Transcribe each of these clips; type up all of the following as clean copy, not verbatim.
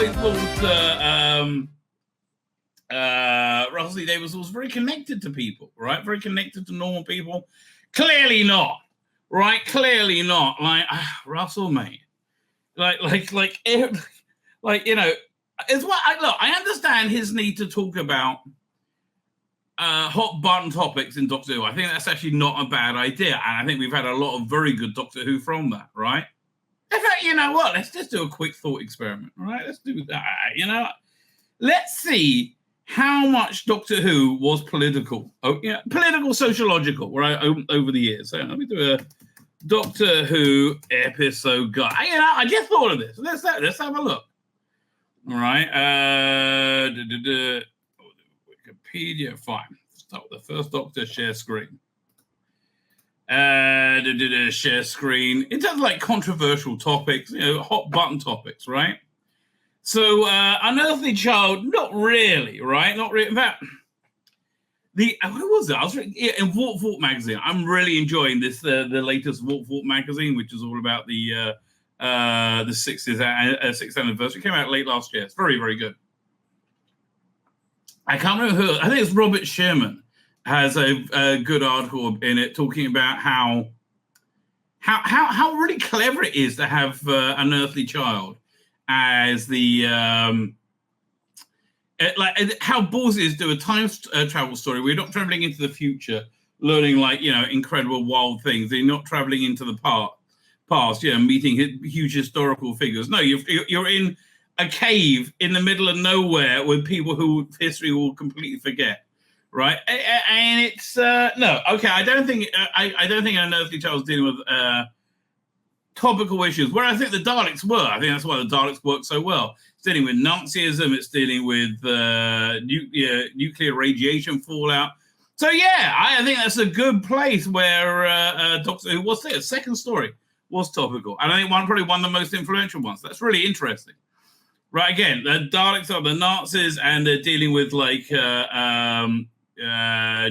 always thought Russell T Davies was very connected to people, right? Very connected to normal people. Clearly not, right? Clearly not. Like Russell, mate. Like you know, it's what I understand his need to talk about hot button topics in Doctor Who. I think that's actually not a bad idea, and I think we've had a lot of very good Doctor Who from that, right? In fact, you know what? Let's just do a quick thought experiment, right? Let's do that. You know, let's see how much Doctor Who was political, political, sociological, right, over the years. So let me do a Doctor Who episode guide. You know, I just thought of this. Let's have a look. All right. Wikipedia, fine. Start with the first Doctor, share screen. Share screen. In terms of like controversial topics, you know, hot button topics, right? So, Unearthly Child, not really, right? Not really. In fact, what was it? I was in Vault magazine. I'm really enjoying this, the latest Vault magazine, which is all about the 6th anniversary. It came out late last year. It's very, very good. I can't remember who. I think it's Robert Sherman has a good article in it talking about how really clever it is to have Unearthly Child as the like how ballsy is to do a time travel story. We're not traveling into the future, learning like, you know, incredible wild things. You're not traveling into the past, you know, meeting huge historical figures. No, you're in a cave in the middle of nowhere with people who history will completely forget, right? And it's no, okay. I don't think Unearthly Child was dealing with topical issues, where I think the Daleks were. I think that's why the Daleks work so well. It's dealing with Nazism. It's dealing with nuclear radiation fallout. So yeah, I think that's a good place where Doctor Who was there. Second story was topical, and I think probably one of the most influential ones. That's really interesting. Right, again, the Daleks are the Nazis, and they're dealing with like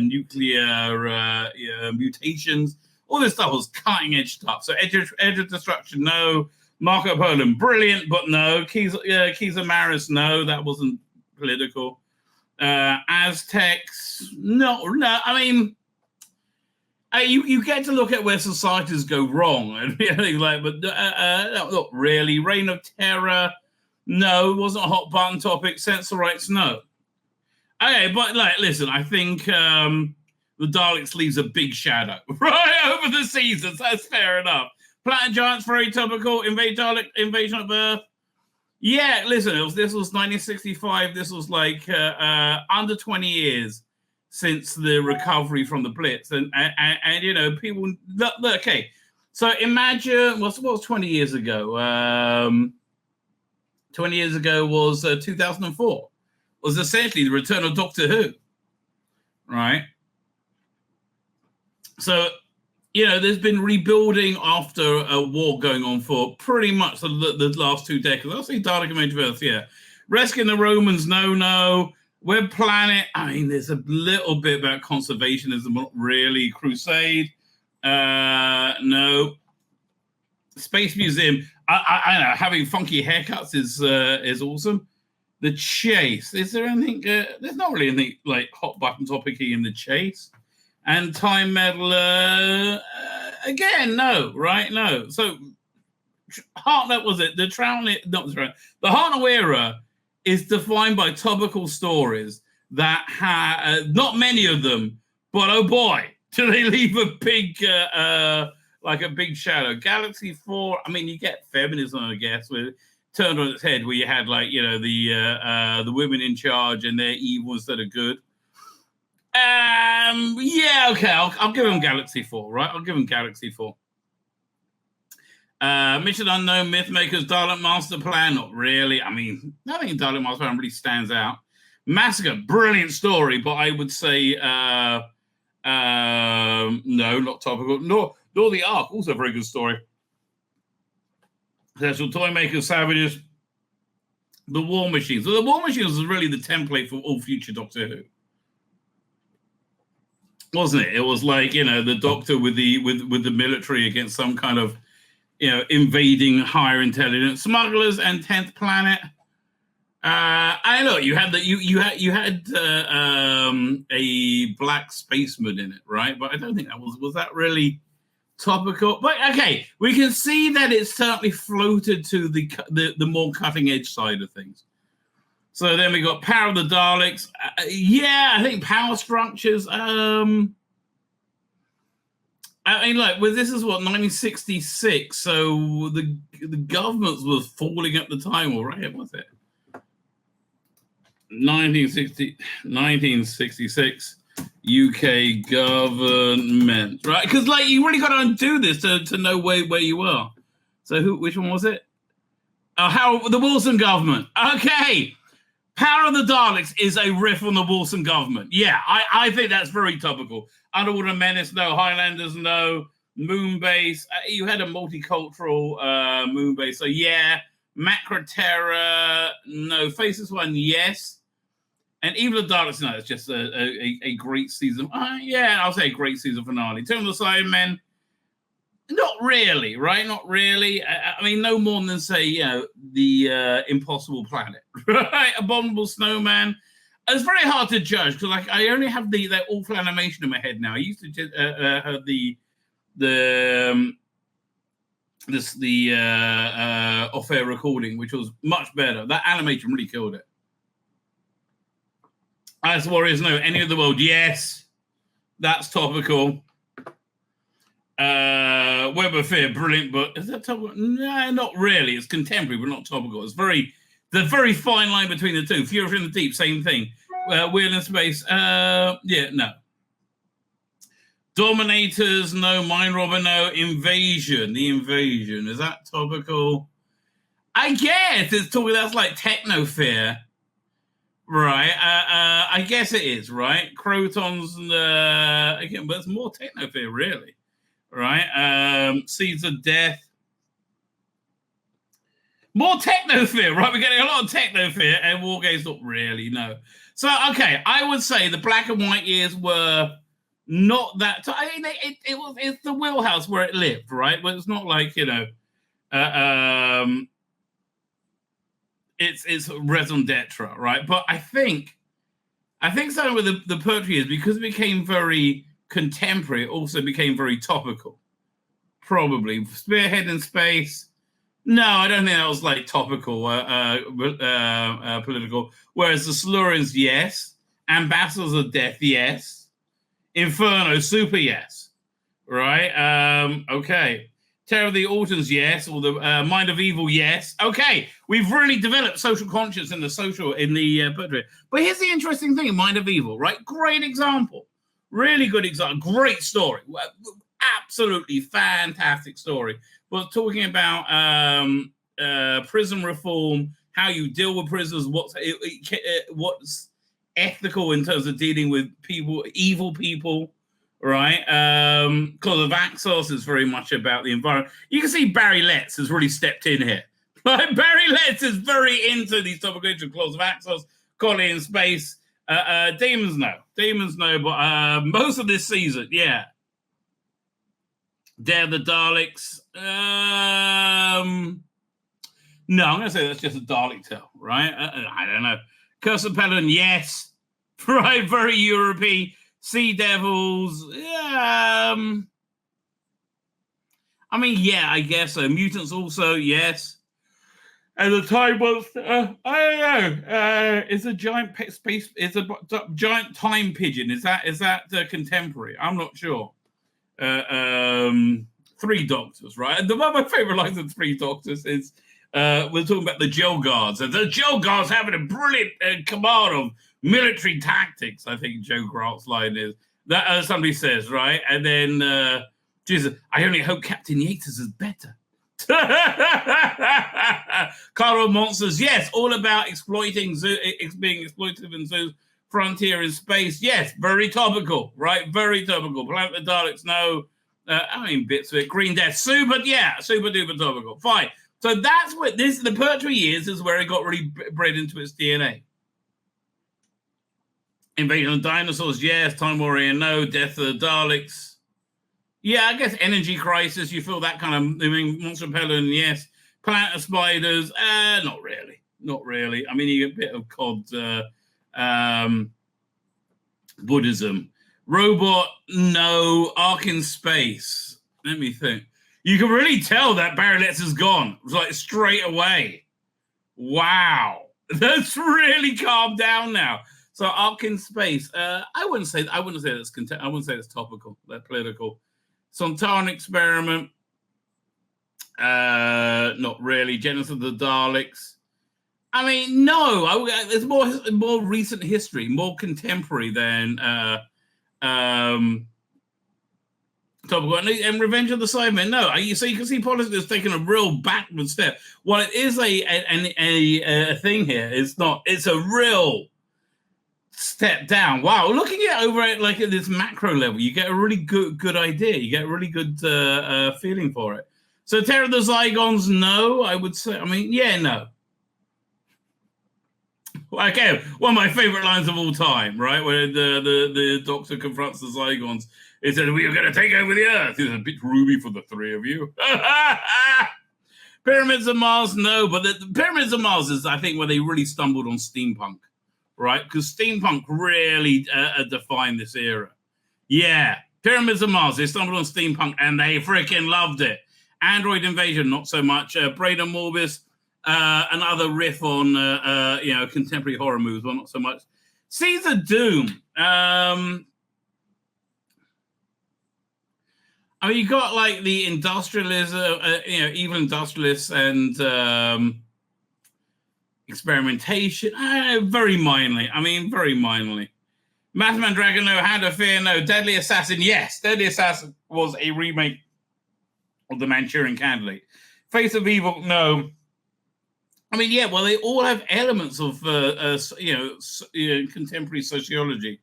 nuclear mutations. All this stuff was cutting edge stuff. So Edge of Destruction, no. Marco Polo, brilliant, but no. Keys of Maris, no, that wasn't political. Aztecs, no. I mean, you get to look at where societies go wrong and everything like, but not really. Reign of Terror, no, it wasn't a hot button topic. Censor rights, no. Okay, but like, listen, I think the Daleks leaves a big shadow right over the seasons. That's fair enough. Planet Giants, very topical. Invasion of Earth. Yeah, listen, this was 1965. This was like under 20 years since the recovery from the Blitz, and you know, people. Look, okay, so imagine what was 20 years ago. 20 years ago was 2004. Was essentially the return of Doctor Who, right? So, you know, there's been rebuilding after a war going on for pretty much the last 2 decades. I'll say Dalek and Age of Earth, yeah. Rescuing the Romans, no. Web Planet, I mean, there's a little bit about conservationism, not really. Crusade, no. Space Museum, I know, having funky haircuts is awesome. The Chase, is there anything, there's not really anything like hot button topic-y in The Chase. And Time Meddler, again, no, right? No. So, Hartnell, was it? The Hartnell era is defined by topical stories that have, not many of them, but oh boy, do they leave a big, like a big shadow. Galaxy 4, I mean, you get feminism, I guess, with turned on its head, where you had like, you know, the women in charge and their evil instead of good. Yeah, okay, I'll give him Galaxy 4, right? I'll give him Galaxy 4. Mission Unknown, Mythmakers, Dalek Master Plan, not really. I mean, nothing in Dalek Master Plan really stands out. Massacre, brilliant story, but I would say no, not topical. Nor the Ark, also a very good story. Special Toymakers, Savages, The War Machines. So the War Machines was really the template for all future Doctor Who, wasn't it? It was like, you know, the Doctor with the military against some kind of, you know, invading higher intelligence. Smugglers and 10th Planet. I know you had you had a black spaceman in it, right? But I don't think that was that really topical. But okay, we can see that it certainly floated to the more cutting edge side of things. So then we got Power of the Daleks. Yeah, I think power structures. I mean, like, well, this is what 1966. So the government was falling at the time, all right? Was it 1966 UK government, right? Because like you really got to undo this to know where you are. So which one was it? Oh, the Wilson government. Okay. Power of the Daleks is a riff on the Wilson government. Yeah, I think that's very topical. Underwater Menace, no. Highlanders, no. Moonbase, you had a multicultural Moonbase. So yeah, Macro Terror, no. Faces One, yes. And Evil of Daleks, no. It's just a great season. Yeah, I'll say a great season finale. Turn of the Cybermen, not really, right? Not really. I mean, no more than say, the Impossible Planet, right? Abominable Snowman. It's very hard to judge because, like, I only have the awful animation in my head now. I used to just have the off-air recording, which was much better. That animation really killed it. Ice Warriors, no. Any of the World, yes. That's topical. Web of Fear, brilliant, but is that topical? No, not really. It's contemporary, but not topical. It's the very fine line between the two. Fury in the Deep, same thing. Wheel in Space, yeah, no. Dominators, no. Mind Robber, no. Invasion, the Invasion, is that topical? I guess it's talking. That's like Techno Fear, right? I guess it is, right? Crotons, again, but it's more Techno Fear, really. Right, Seeds of Death. More Techno Fear, right? We're getting a lot of Techno Fear, and War Games not really, no. So, okay, I would say the black and white years were not that. I mean, it's the wheelhouse where it lived, right? But it's not like it's raison d'etre, right? But I think something with the poetry is because it became very contemporary, it also became very topical. Probably Spearhead in Space. No, I don't think that was like topical, political. Whereas the Silurians, yes. Ambassadors of Death, yes. Inferno, super yes. Right? Okay. Terror of the Autons, yes. Or the Mind of Evil, yes. Okay. We've really developed social conscience in the poetry. But here's the interesting thing: Mind of Evil, right? Great example. Really good example. Great story. Absolutely fantastic story. But talking about prison reform, how you deal with prisoners, what's ethical in terms of dealing with people, evil people, right? Because of Axos is very much about the environment. You can see Barry Letts has really stepped in here. Like Barry Letts is very into these topical issues. Claws of Axos, Colony in Space. Demons, no, but most of this season, yeah. Dare the Daleks. No, I'm going to say that's just a Dalek tale, right? I don't know. Curse of Paladin, yes. Right, very European. Sea Devils, yeah. I mean, yeah, I guess so. Mutants also, yes. And the Time Monster, I don't know. It's a giant space. It's a giant time pigeon. Is that contemporary? I'm not sure. Three Doctors, right? And one of my favorite lines of Three Doctors is we're talking about the Gel Guards, and the Gel Guards having a brilliant command of military tactics. I think Joe Grant's line is that somebody says, right? And then Jesus, I only hope Captain Yates is better. Carl Monsters, yes, all about exploiting being exploitative in zoos. Frontier in Space, yes, very topical, right? Very topical. Planet of the Daleks, no. I mean, bits of it. Green Death, super duper topical. Fine. So that's what the poetry is where it got really bred into its DNA. Invasion of Dinosaurs, yes. Time Warrior, no. Death of the Daleks. Yeah, I guess Energy Crisis, you feel that kind of, I mean, Monster Repellent, yes. Planet of Spiders, not really. not really. I mean, you get a bit of COD Buddhism. Robot, no. Ark in space. Let me think. You can really tell that Barry Letts is gone. It was like straight away. Wow. That's really calmed down now. So Ark in space. I wouldn't say that's I wouldn't say that's topical. That political. Sontaran experiment. Not really. Genesis of the Daleks. I mean, no. There's more recent history, more contemporary than topical. And Revenge of the Cybermen. No, so you can see politics is taking a real backward step. While it is a thing here, it's not. It's a real step down. Wow, looking at it over at this macro level, you get a really good idea. You get a really good feeling for it. So Terror of the Zygons, no, I would say. I mean, yeah, no. Okay, one of my favorite lines of all time, right? Where the Doctor confronts the Zygons. He said, "We are going to take over the Earth." It's a bit roomy for the three of you. Pyramids of Mars, no. But the Pyramids of Mars is, I think, where they really stumbled on steampunk, right? Because steampunk really defined this era. Yeah, Pyramids of Mars, they stumbled on steampunk and they freaking loved it. Android Invasion, not so much. Braden Morbis, another riff on contemporary horror movies, well, not so much. Caesar Doom. I mean, you got like the industrialism, evil industrialists and experimentation. Very minorly. I mean, very minorly. Mathman Dragon, no. Hand of Fear, no. Deadly Assassin, yes. Deadly Assassin was a remake of The Manchurian Candidate. Face of Evil, no. I mean, yeah, well, they all have elements of, contemporary sociology.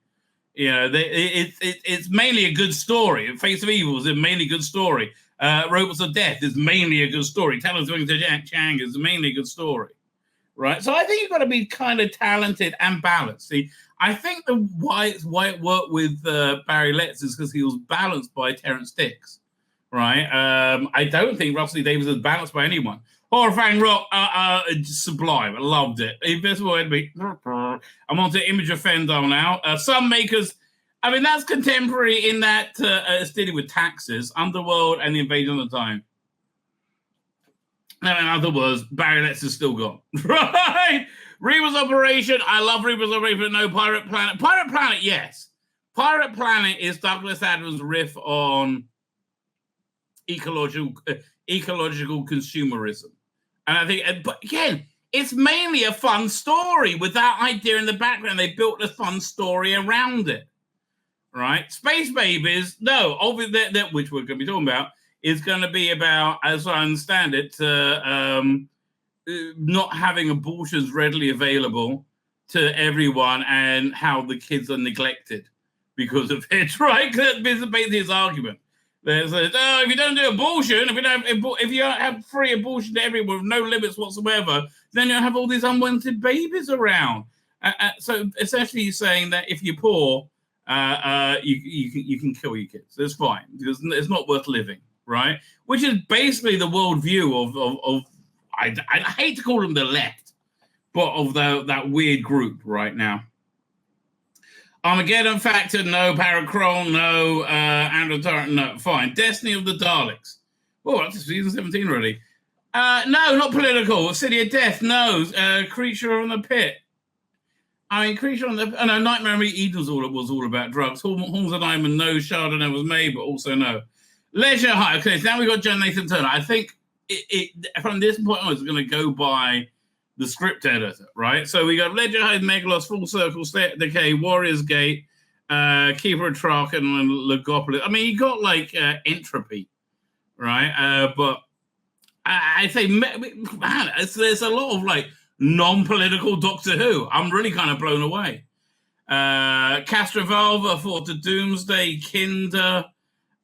It's mainly a good story. Face of Evil is a mainly good story. Robots of Death is mainly a good story. Talents of Chang is mainly a good story, right? So I think you've got to be kind of talented and balanced. See, I think why it worked with Barry Letts is because he was balanced by Terrence Dicks, right? I don't think Russell Davies was balanced by anyone. Horrifying Rock, sublime. I loved it. Invisible Enemy. I'm on to Image of Fendal now. Some Makers, I mean, that's contemporary in that it's dealing with taxes, Underworld, and the Invasion of the Time. Now, in other words, Barry Letts is still gone. Right? Reba's Operation. I love Reba's Operation, but no Pirate Planet. Pirate Planet, yes. Pirate Planet is Douglas Adams' riff on ecological consumerism. And I think, but again, it's mainly a fun story with that idea in the background. They built a fun story around it, right? Space Babies, no, obviously, that which we're going to be talking about, is going to be about, as I understand it, not having abortions readily available to everyone and how the kids are neglected because of it, right? That's basically his argument. There's if you don't do abortion, if you don't have free abortion to everyone with no limits whatsoever, then you'll have all these unwanted babies around. So essentially, he's saying that if you're poor, you can kill your kids. That's fine because it's not worth living, right? Which is basically the worldview of I hate to call them the left, but of that weird group right now. Armageddon Factor, no. Paracron, no. Andrew Torrent, no. Fine. Destiny of the Daleks. Oh, that's season 17 already. No, not political. City of Death, no. Creature on the Pit. I mean, Creature on the... no, Nightmare on Eden was all about drugs. Horns of Diamond, no. Chardonnay was made, but also no. Leisure High. Okay, so now we've got John Nathan Turner. I think from this point on, it's going to go by the script editor, right? So we got Ledger High, Megalos, Full Circle, State of Decay, Warriors Gate, Keeper of Traken, and Legopolis. I mean, you got like Entropy, right? But I say, man, there's a lot of like non-political Doctor Who. I'm really kind of blown away. Castrovalva, Fort to Doomsday, Kinder.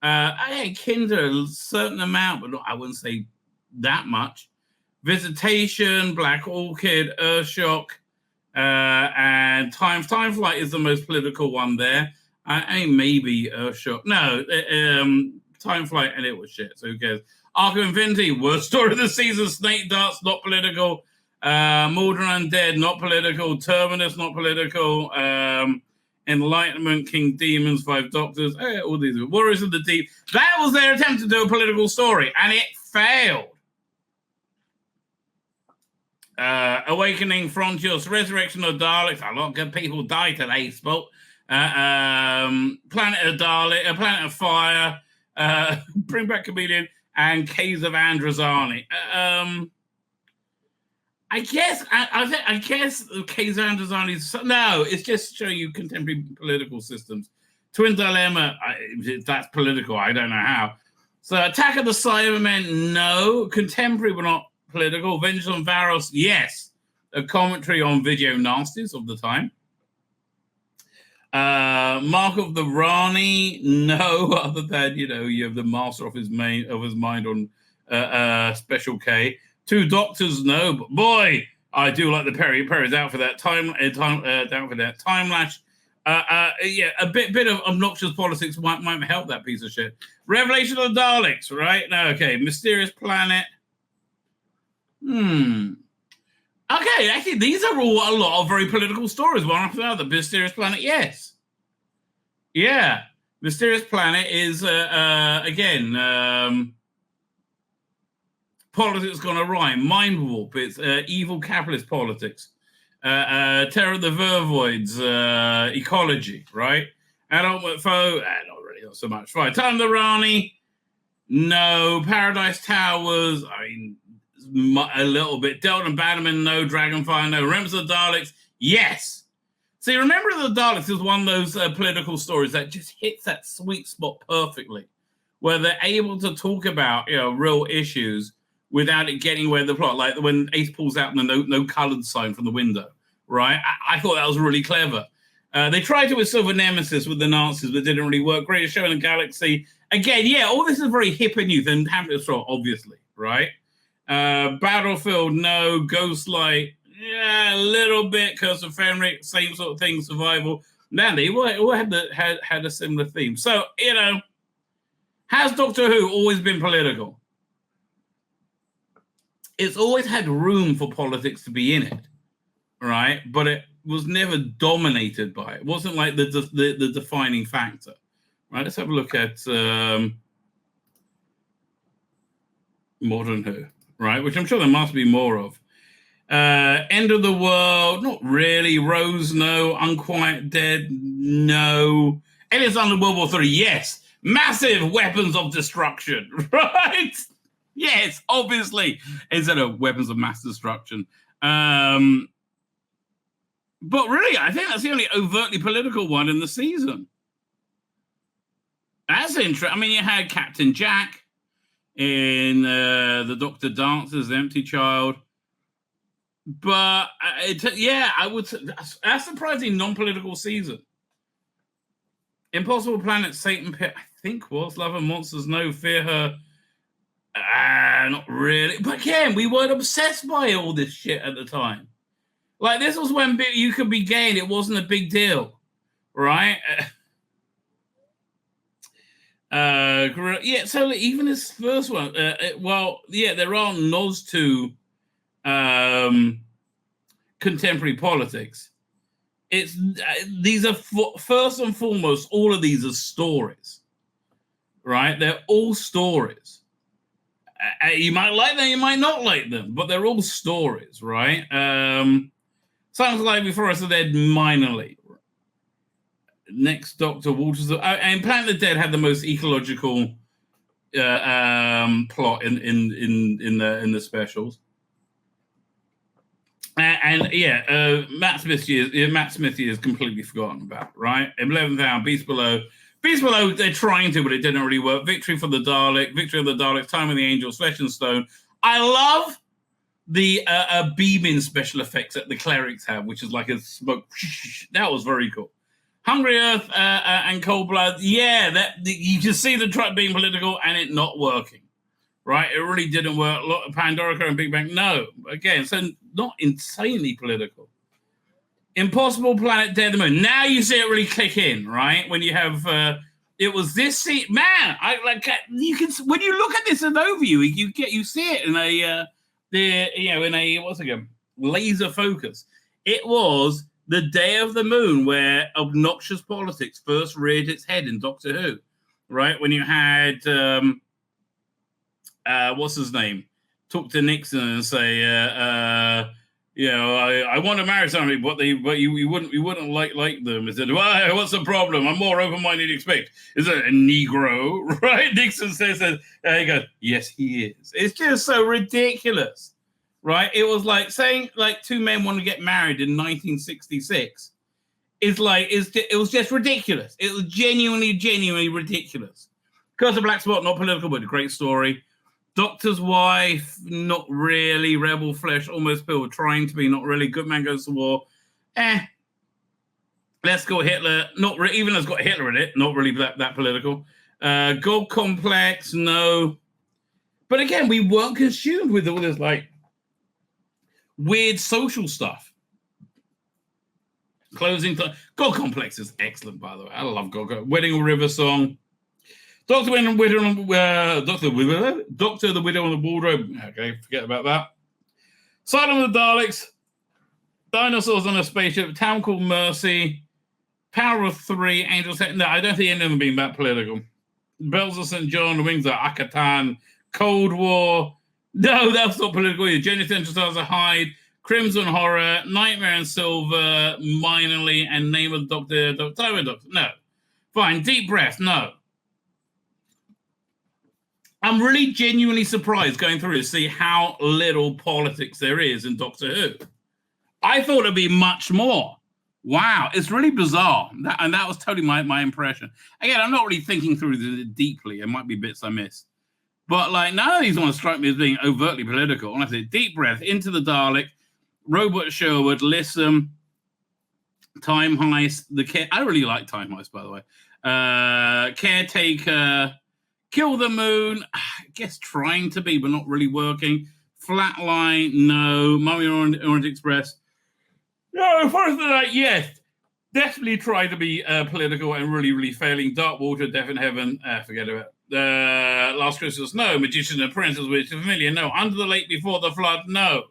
Kinder, a certain amount, but I wouldn't say that much. Visitation, Black Orchid, Earthshock, and Time Flight is the most political one there. Maybe Earthshock. No, Time Flight, and it was shit, so who cares? Arc of Infinity, worst story of the season. Snake Darts, not political. Mordor Undead, not political. Terminus, not political. Enlightenment, King Demons, Five Doctors, all these. Warriors of the Deep. That was their attempt to do a political story, and it failed. Awakening, Frontiers, Resurrection of Daleks. A lot of good people died today, Spoke. Planet of Dalek, Planet of Fire, Bring Back Chameleon, and Caves of Androzani. I guess Caves of Androzani. No, it's just showing you contemporary political systems. Twin Dilemma, that's political. I don't know how. So Attack of the Cybermen, no. Contemporary, but not political. Vengeance on Varos, yes. A commentary on video nasties of the time. Mark of the Rani, no. Other than you have the master of his mind on Special K. Two Doctors, no. But boy, I do like the Perry's out for that time lash. A bit of obnoxious politics might help that piece of shit. Revelation of the Daleks, right? No, okay. Mysterious Planet. Okay, actually, these are all a lot of very political stories. One after another. Mysterious Planet, yes. Yeah. Mysterious Planet is, again, politics gone awry. Mind Warp, it's evil capitalist politics. Terror of the Vervoids, ecology, right? Adult Foe, not so much. Right, Time of the Rani, no. Paradise Towers, a little bit. Delta and Bannerman, no. Dragonfire, no. Remembrance of the Daleks, yes. See, Remember the Daleks is one of those political stories that just hits that sweet spot perfectly, where they're able to talk about real issues without it getting away with the plot. Like when Ace pulls out the no coloured sign from the window, right? I thought that was really clever. They tried to with Silver Nemesis with the Nazis, but didn't really work. Greatest Show in the Galaxy. Again, all this is very hip and youth, and Hamlet Stroll, obviously, right? Battlefield, no. Ghostlight, a little bit. Curse of Fenric, same sort of thing. Survival. Man, they all had a similar theme. So, has Doctor Who always been political? It's always had room for politics to be in it, right? But it was never dominated by it. It wasn't like the defining factor, right? Let's have a look at Modern Who, right? Which I'm sure there must be more of. End of the World, not really. Rose, no. Unquiet Dead, no. Aliens under World War III, yes. Massive weapons of destruction, right? Yes, obviously, instead of weapons of mass destruction. But really, I think that's the only overtly political one in the season. That's interesting. I mean, you had Captain Jack in The Doctor Dances, The Empty Child. But, I would say that's a surprising non-political season. Impossible Planet, Satan Pit, I think was. Love and Monsters, no. Fear Her, not really. But again, we weren't obsessed by all this shit at the time. Like, this was when you could be gay and it wasn't a big deal, right? So even this first one, there are nods to contemporary politics. These are first and foremost, all of these are stories, right? They're all stories. You might like them, you might not like them, but they're all stories, right? Sounds like Before Us Are Dead minorly. Next Doctor, Waters and Planet of the Dead had the most ecological plot in the specials. Matt Smithy is completely forgotten about, right? 11th Hour, Beast Below, they're trying to, but it didn't really work. Victory for the Dalek, Victory of the Daleks, Time of the Angels, Flesh and Stone. I love the beaming special effects that the clerics have, which is like a smoke. That was very cool. Hungry Earth and Cold Blood, you can see the truck being political and it not working, right? It really didn't work. Pandorica and Big Bang, no. Again, so not insanely political. Impossible Planet, Dead the Moon. Now you see it really click in, right? When you have it was this scene, man. You can, when you look at this in overview, you see it in what's it again? laser focus. It was the day of the moon where obnoxious politics first reared its head in Doctor Who, right? When you had, what's his name? Talk to Nixon and say, I want to marry somebody, but you wouldn't like them. He said, well, what's the problem? I'm more open-minded than you expect. Is it a Negro, right? Nixon says, he goes, yes, he is. It's just so ridiculous, right? It was like saying like two men want to get married in 1966. It was just ridiculous. It was genuinely ridiculous. Curse of Black Spot, not political, but a great story. Doctor's wife, not really. Rebel flesh, almost Bill, trying to be, not really. Good man goes to war. Let's go Hitler. Not even has got Hitler in it. Not really that political. God complex, no. But again, we weren't consumed with all this like weird social stuff. Closing time. God complex is excellent, by the way. I love God. Wedding or River Song. Doctor the Widow on the Wardrobe. Okay, forget about that. Silent of the Daleks. Dinosaurs on a Spaceship. Town Called Mercy. Power of Three. Angels. No, I don't think any of them being that political. Bells of St. John. Wings of Akatan. Cold War. No, that's not political either. Jenny Central Stars of Hyde. Crimson Horror. Nightmare and Silver. Minorly. And Name of the Doctor. Doctor. No. Fine. Deep Breath. No. I'm really genuinely surprised going through to see how little politics there is in Doctor Who. I thought it'd be much more. Wow, it's really bizarre. That was totally my impression. Again, I'm not really thinking through it deeply. There might be bits I missed. But like none of these want to strike me as being overtly political. And I say Deep Breath, Into the Dalek, Robot Sherwood, Listen, Time Heist, I really like Time Heist, by the way. Caretaker, Kill the Moon, I guess trying to be, but not really working. Flatline, no. Mummy Orange Express, no. First of the Night, yes. Definitely try to be political and really failing. Dark Water, Death in Heaven, forget about it. Last Christmas, no. Magician and Princess, which is familiar, no. Under the Lake Before the Flood, no.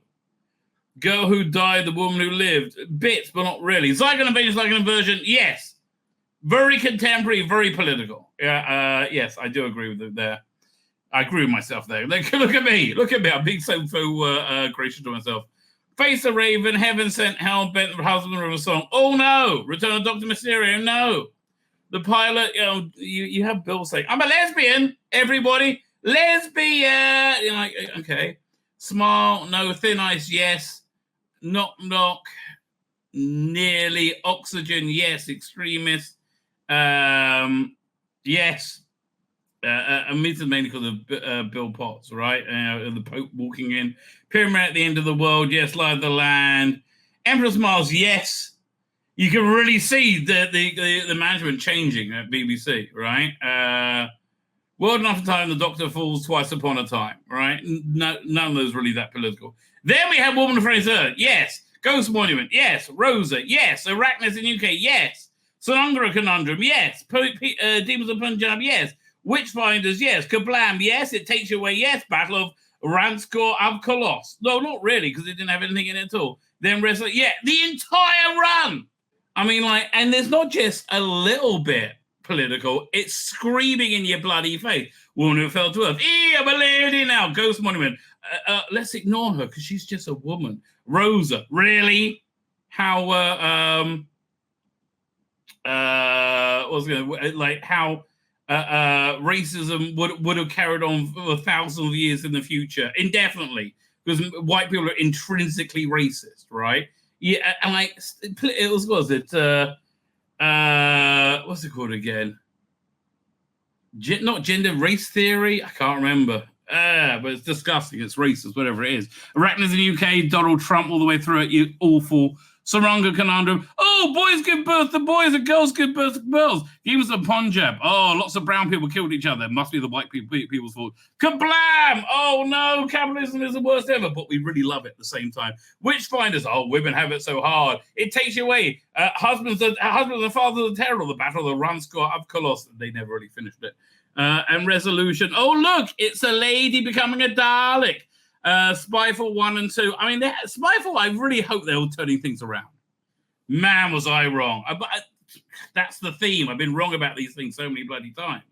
Girl Who Died, The Woman Who Lived, bits, but not really. Zygon Invasion, Zygon Inversion, yes. Very contemporary, very political. Yes, I do agree with it there. I agree with myself there. Look at me. I'm being so gracious to myself. Face the Raven, Heaven Sent, Hell Bent, Husband of a Song. Oh no! Return of Dr. Mysterio, no. The pilot, you have Bill saying, I'm a lesbian, everybody. Lesbian! Okay. Smile, no. Thin Ice, yes. Knock, knock. Nearly. Oxygen, yes. Extremist. Yes. A mythomania called Bill Potts, right? The Pope walking in. Pyramid at the End of the World, yes. Light of the Land. Emperor's Mars, yes. You can really see the management changing at BBC, right? World Enough Time, The Doctor Falls, Twice Upon a Time, right? No, none of those really that political. Then we have Woman of Fraser, yes. Ghost Monument, yes. Rosa, yes. Arachnis in UK, yes. Sonangra Conundrum, yes. Demons of Punjab, yes. Witchfinders, yes. Kablam, yes. It Takes You Away, yes. Battle of Ranskor of Colossus. No, not really, because it didn't have anything in it at all. Then Wrestler, yeah. The entire run. I mean, and there's not just a little bit political. It's screaming in your bloody face. Woman Who Fell to Earth. I'm a lady now. Ghost Monument. Let's ignore her, because she's just a woman. Rosa, really? How, racism would have carried on for thousands of years in the future, indefinitely, because white people are intrinsically racist, right? Yeah, and what's it called again? Not gender, race theory? I can't remember. But it's disgusting. It's racist, whatever it is. Arachnids in the UK, Donald Trump all the way through it. You awful. Saranga Conundrum. Oh, boys give birth to boys and girls give birth to girls. Demons of Punjab. Oh, lots of brown people killed each other. Must be the white people's fault. Kablam! Oh, no, capitalism is the worst ever, but we really love it at the same time. Witchfinders. Oh, women have it so hard. It Takes You Away. Husbands and fathers of terror. The Battle of the Ranskor of Colossus. They never really finished it. And Resolution. Oh, look, it's a lady becoming a Dalek. Spyfall 1 and 2. I mean, Spyfall, I really hope they're all turning things around. Man, was I wrong. That's the theme. I've been wrong about these things so many bloody times.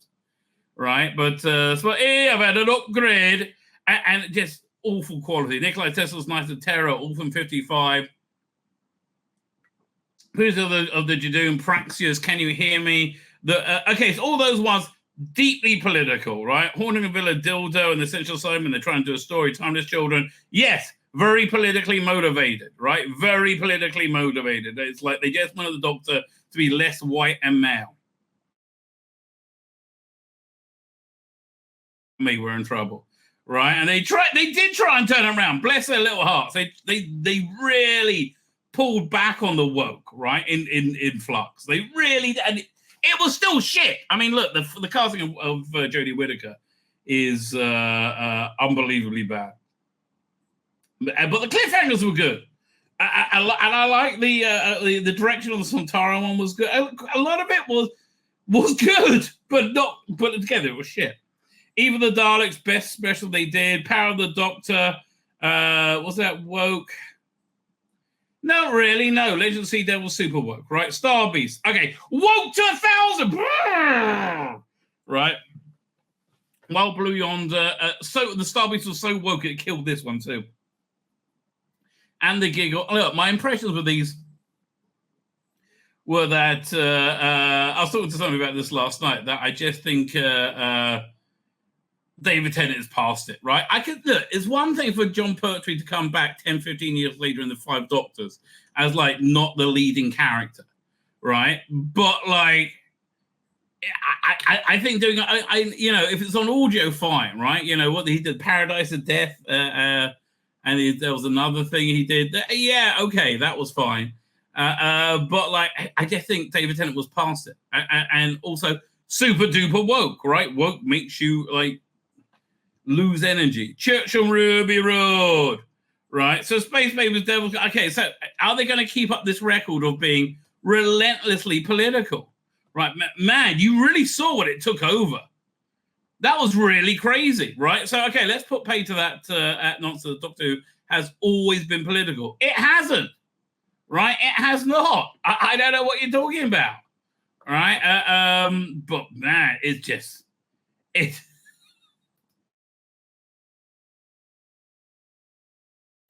Right? But I've had an upgrade and just awful quality. Nikolai Tesla's Night of Terror, Orphan 55. Who's of the Jadoon, Praxius, Can You Hear Me? Okay, so all those ones, deeply political, right? Haunting a Villa, Dildo, and the Essential Simon, they're trying to do a story, Timeless Children. Yes, very politically motivated, right? Very politically motivated. It's like they just wanted the Doctor to be less white and male. Me, we're in trouble, right? And they did try and turn it around. Bless their little hearts. They really pulled back on the woke, right? In Flux, they really, and it was still shit. I mean, look, the casting of Jodie Whittaker is unbelievably bad, but the cliffhangers were good. I like the direction of the Sontaran one was good. A lot of it was good, but not put it together. It was shit. Even the Daleks, best special they did. Power of the Doctor. Was that woke? Not really, no. Legend of Sea Devil, super woke, right? Star Beast. Okay, woke to 1,000. Right? Wild Blue Yonder. So the Star Beast was so woke it killed this one too. And the giggle. Look, my impressions with these were that I was talking to somebody about this last night, that I just think David Tennant has passed it, right? Look, it's one thing for John Pertwee to come back 10, 15 years later in the Five Doctors as like not the leading character, right? But like, I think doing, if it's on audio, fine, right? You know what he did, Paradise of Death, and there was another thing he did. Yeah, okay, that was fine. But like, I just think David Tennant was past it, and also super duper woke, right? Woke makes you like lose energy. Church on Ruby Road, right? So Space Babies, Devil. Okay, so are they going to keep up this record of being relentlessly political? Right, man, you really saw what it took over. That was really crazy, right? So, okay, let's put pay to that nonsense. The Doctor Who has always been political. It hasn't, right? It has not. I don't know what you're talking about, right? But man, it's just he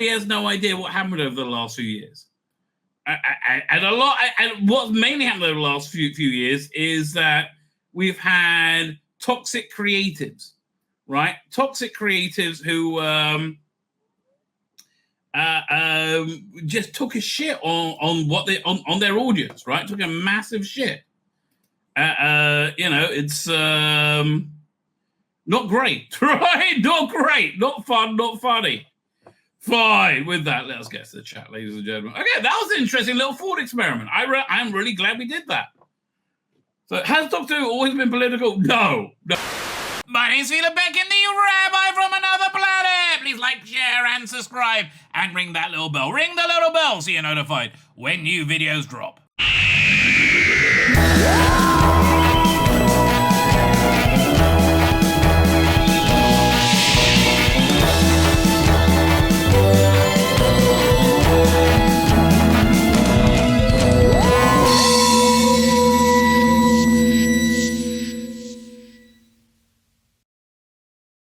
has no idea what happened over the last few years. And what's mainly happened over the last few years is that we've had toxic creatives, right? Toxic creatives who just took a shit on their audience, right? Took a massive shit. It's not great, right? Not great, not fun, not funny. Fine. With that, let's get to the chat, ladies and gentlemen. Okay, that was an interesting little thought experiment. I'm really glad we did that. So, has Doctor Who always been political? No. My name's Tzvi Lebetkin, the Rabbi from another planet. Please like, share, and subscribe, and ring that little bell. Ring the little bell so you're notified when new videos drop.